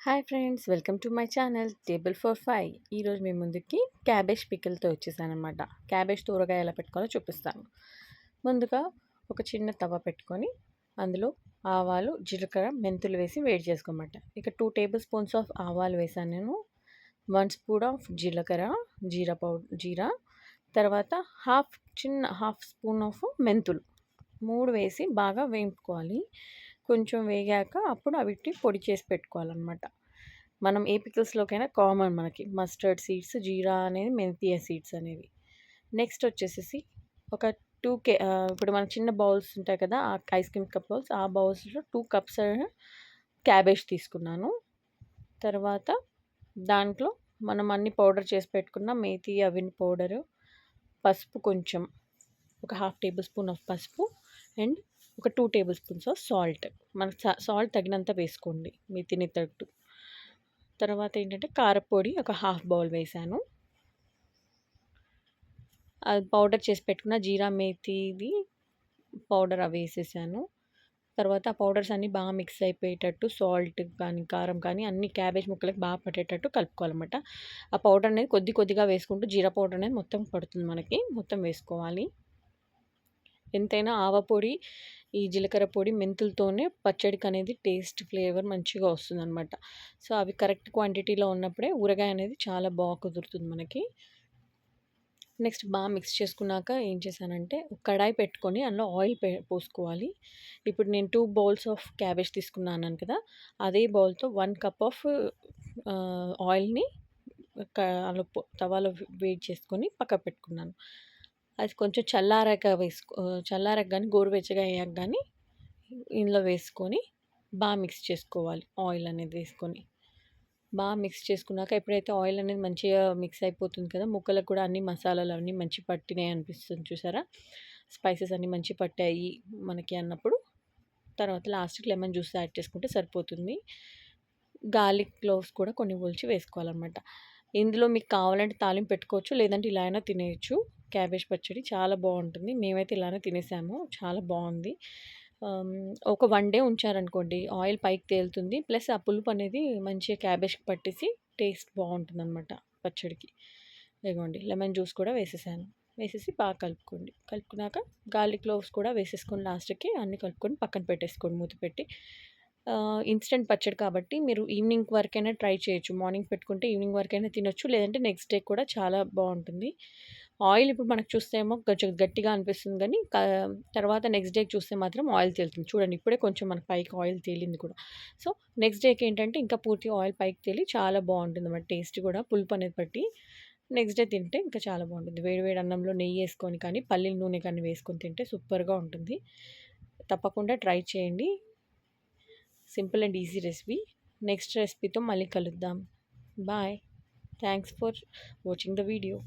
Hi friends, welcome to my channel table for 5. ఈరోజు మీ ముందుకి cabbage పికిల్తో వచ్చేసానమాట. Cabbage ఊరగాయ ఎలా పెట్టుకోవాలో చూపిస్తాను. ముందుగా ఒక చిన్న తవ పెట్టుకొని అందులో ఆవాలు, జీలకర్ర, మెంతులు వేసి వేడి చేసుకోమాట. ఇక 2 టేబుల్ స్పూన్స్ ఆఫ్ ఆవాలు వేసాను నేను. 1 స్పూన్ ఆఫ్ జీలకర్ర, జీరా, తర్వాత హాఫ్ స్పూన్ ఆఫ్ మెంతులు 3 వేసి బాగా వేయించుకోవాలి. కొంచెం వేగాక అప్పుడు అవిటి పొడి చేసి పెట్టుకోవాలన్నమాట. మనం ఏ పికిల్స్లోకైనా కామన్ మనకి మస్టర్డ్ సీడ్స్, జీరా అనేది, మెంతియ సీడ్స్ అనేవి. నెక్స్ట్ వచ్చేసేసి ఒక ఇప్పుడు మన చిన్న బౌల్స్ ఉంటాయి కదా, ఆ ఐస్ క్రీమ్ కప్ బౌల్స్, ఆ బౌల్స్లో 2 కప్స్ క్యాబేజ్ తీసుకున్నాను. తర్వాత దాంట్లో మనం అన్ని పౌడర్ చేసి పెట్టుకున్న మేతి అవిని పౌడరు, పసుపు కొంచెం, ఒక హాఫ్ టేబుల్ స్పూన్ ఆఫ్ పసుపు అండ్ ఒక 2 టేబుల్ స్పూన్స్ ఆఫ్ సాల్ట్. మనకు సాల్ట్ తగినంత వేసుకోండి మీ తినేటట్టు. తర్వాత ఏంటంటే కారపొడి ఒక హాఫ్ బౌల్ వేసాను. అది పౌడర్ చేసి పెట్టుకున్న జీరా మేతిది పౌడర్ అవి వేసేసాను. తర్వాత ఆ పౌడర్స్ అన్నీ బాగా మిక్స్ అయిపోయేటట్టు సాల్ట్ కానీ, కారం కానీ అన్ని క్యాబేజ్ ముక్కలకి బాగా పట్టేటట్టు కలుపుకోవాలన్నమాట. ఆ పౌడర్ అనేది కొద్దిగా వేసుకుంటూ జీరా పౌడర్ అనేది మొత్తం పడుతుంది మనకి. మొత్తం వేసుకోవాలి. ఎంతైనా ఆవపొడి, ఈ జీలకర్ర పొడి, మెంతులతోనే పచ్చడికి అనేది టేస్ట్, ఫ్లేవర్ మంచిగా వస్తుందనమాట. సో అవి కరెక్ట్ క్వాంటిటీలో ఉన్నప్పుడే ఊరగాయ అనేది చాలా బాగా కుదురుతుంది మనకి. నెక్స్ట్ బాగా మిక్స్ చేసుకున్నాక ఏం చేశానంటే కడాయి పెట్టుకొని అందులో ఆయిల్ పోసుకోవాలి. ఇప్పుడు నేను 2 బౌల్స్ ఆఫ్ క్యాబేజ్ తీసుకున్నాను కదా, అదే బౌల్తో 1 కప్ ఆఫ్ ఆయిల్ని అందులో తవాలో వేడి చేసుకొని పక్కకు పెట్టుకున్నాను. అది కొంచెం చల్లారాక కానీ, గోరువెచ్చగా అయ్యాక కానీ ఇందులో వేసుకొని బాగా మిక్స్ చేసుకోవాలి. ఆయిల్ అనేది వేసుకొని బాగా మిక్స్ చేసుకున్నాక ఎప్పుడైతే ఆయిల్ అనేది మంచిగా మిక్స్ అయిపోతుంది కదా, ముక్కలకు కూడా అన్ని మసాలాలు అన్నీ మంచి పట్టినాయి అనిపిస్తుంది చూసారా. స్పైసెస్ అన్నీ మంచి పట్టాయి మనకి అన్నప్పుడు తర్వాత లాస్ట్కి లెమన్ జ్యూస్ యాడ్ చేసుకుంటే సరిపోతుంది. గార్లిక్ క్లోవ్స్ కూడా కొన్ని ఒలిచి వేసుకోవాలన్నమాట. ఇందులో మీకు కావాలంటే తాలింపు పెట్టుకోవచ్చు, లేదంటే ఇలా అయినా తినేయచ్చు. క్యాబేజ్ పచ్చడి చాలా బాగుంటుంది. మేమైతే ఇలానే తినేసాము, చాలా బాగుంది. ఒక 1 డే ఉంచారనుకోండి ఆయిల్ పైకి తేలుతుంది. ప్లస్ ఆ పులుపు అనేది మంచిగా క్యాబేజ్కి పట్టేసి టేస్ట్ బాగుంటుందన్నమాట పచ్చడికి. ఇదిగోండి లెమన్ జ్యూస్ కూడా వేసేసాను. వేసేసి బాగా కలుపుకోండి. కలుపుకున్నాక గార్లిక్ క్లోవ్స్ కూడా వేసేసుకొని లాస్ట్కి అన్నీ కలుపుకొని పక్కన పెట్టేసుకోండి మూత పెట్టి. ఇన్స్టెంట్ పచ్చడి కాబట్టి మీరు ఈవినింగ్ వరకైనా ట్రై చేయొచ్చు. మార్నింగ్ పెట్టుకుంటే ఈవినింగ్ వరకైనా తినొచ్చు, లేదంటే నెక్స్ట్ డే కూడా చాలా బాగుంటుంది. ఆయిల్ ఇప్పుడు మనకు చూస్తే ఏమో కొంచెం గట్టిగా అనిపిస్తుంది కానీ తర్వాత నెక్స్ట్ డేకి చూస్తే మాత్రం ఆయిల్ తేలుతుంది. చూడండి ఇప్పుడే కొంచెం మనకు పైకి ఆయిల్ తేలింది కూడా. సో నెక్స్ట్ డేకి ఏంటంటే ఇంకా పూర్తిగా ఆయిల్ పైకి తేలి చాలా బాగుంటుంది అన్నమాట. టేస్ట్ కూడా పులుపు అనేది పట్టి నెక్స్ట్ డే తింటే ఇంకా చాలా బాగుంటుంది. వేడి వేడి అన్నంలో నెయ్యి వేసుకొని కానీ, పల్లీల నూనె కానీ వేసుకొని తింటే సూపర్గా ఉంటుంది. తప్పకుండా ట్రై చేయండి. Simple and easy recipe. Next రెసిపీతో మళ్ళీ కలుద్దాం. Bye. Thanks for watching the video.